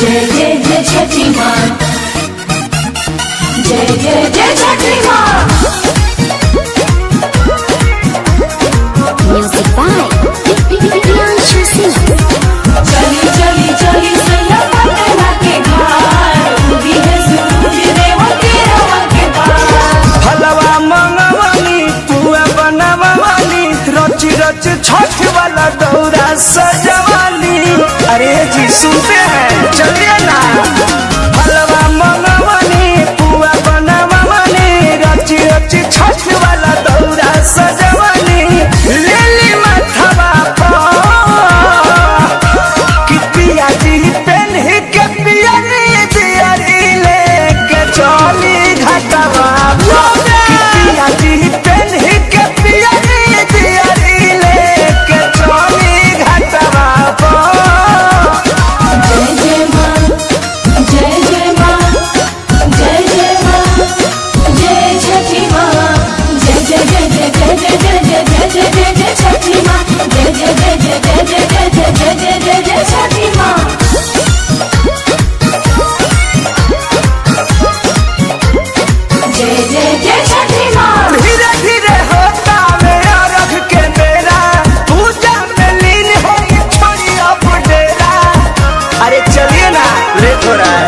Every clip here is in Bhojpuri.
जय जय जय छठी माँ, जय जय जय छठी माँ। Music by Priyanshu Singh. चली चली चली सैया पटना के घाट, उगी है सूरज देव के रवा के पार। फलवा मंगवानी पुआ बनवानी, रच रच छठ वाला दौरा सजवानी। अरे जी सुनते हैं, चलिए ना। फलवा मंगवानी पुआ बनवानी, रच रच छठ वाला दौरा सजवानी। लेली माथवा पर कि पिया जी पेन्ही के पियरी दियरी लेके चली घाटवा पर। कि पिया जी पेन्ही के पियरी दियरी लेके चली घाटवा पर। जय जय माँ, जय जय माँ, जय जय माँ, जय छठी माँ। जय जय जय जय जय जय जय जय जय जय जय जय छठी माँ। जय जय जय जय जय जय जय जय जय जय जय जय छठी माँ। जय जय जय छठी माँ। धीरे धीरे होता मेरा रख के बेरा, पूजा में लीन होगी छोड़ी अब डेरा। अरे चलिए ना, लेट हो रहा है।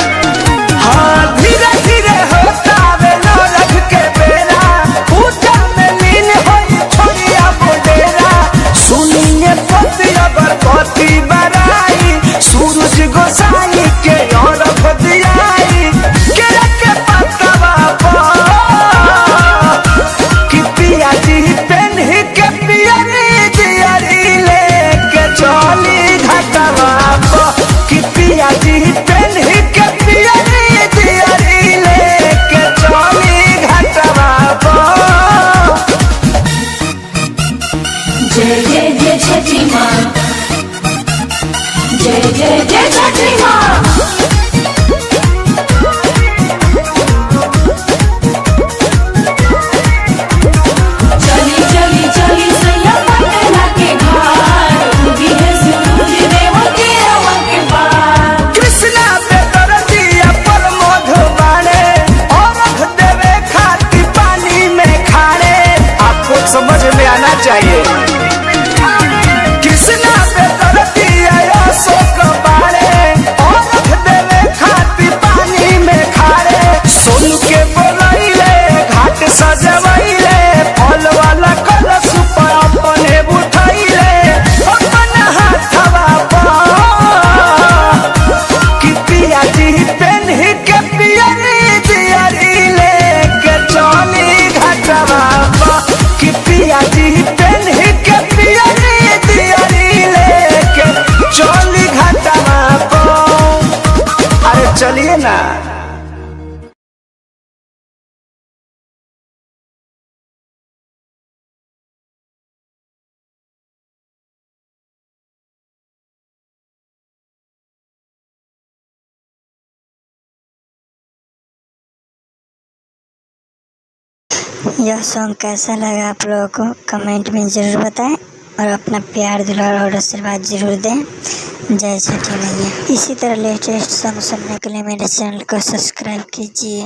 हाँ धीरे धीरे होता मेरा रख के बेरा, पूजा में लीन होगी छोड़ी अब डेरा। सुनिए पति अगर पति बराई, सूरज गोसाई के और दियाई। केरा के पतवा पर कि पिया जी पेन्ही के पियरी दियरी लेके चली घाटवा पर। कि पिया जी पेन्ही के पियरी दियरी लेके चली घाटवा पर। जय जय जय छठी माँ, जय जय जय छठी माँ। चली चली चली सैया पटना के घाट, उगी है सूरज देव के रवा के पार। कृष्णा पे दरदिया पर मधुबाने, और देवे खाती पानी में खाने। आपको समझ में आना चाहिए। कृष्णा पे दरदिया अशोक बाड़े, और देवे खाती पानी में खाने। सोनू के बोलैले घाट सजवैले, फल वाला कलश पर अपने उठैले। अपन हाथवा पर कि पिया जी पेन्ही के पियरी दियरी लेके चली घाटवा पर। कि पिया जी पेन्ही के पियरी दियरी लेके चली घाटवा पर। अरे चलिए ना। यह सॉन्ग कैसा लगा आप लोगों को कमेंट में ज़रूर बताएं, और अपना प्यार दुलार और आशीर्वाद जरूर दें। जय छठी मैया। इसी तरह लेटेस्ट सॉन्ग सुनने के लिए मेरे चैनल को सब्सक्राइब कीजिए।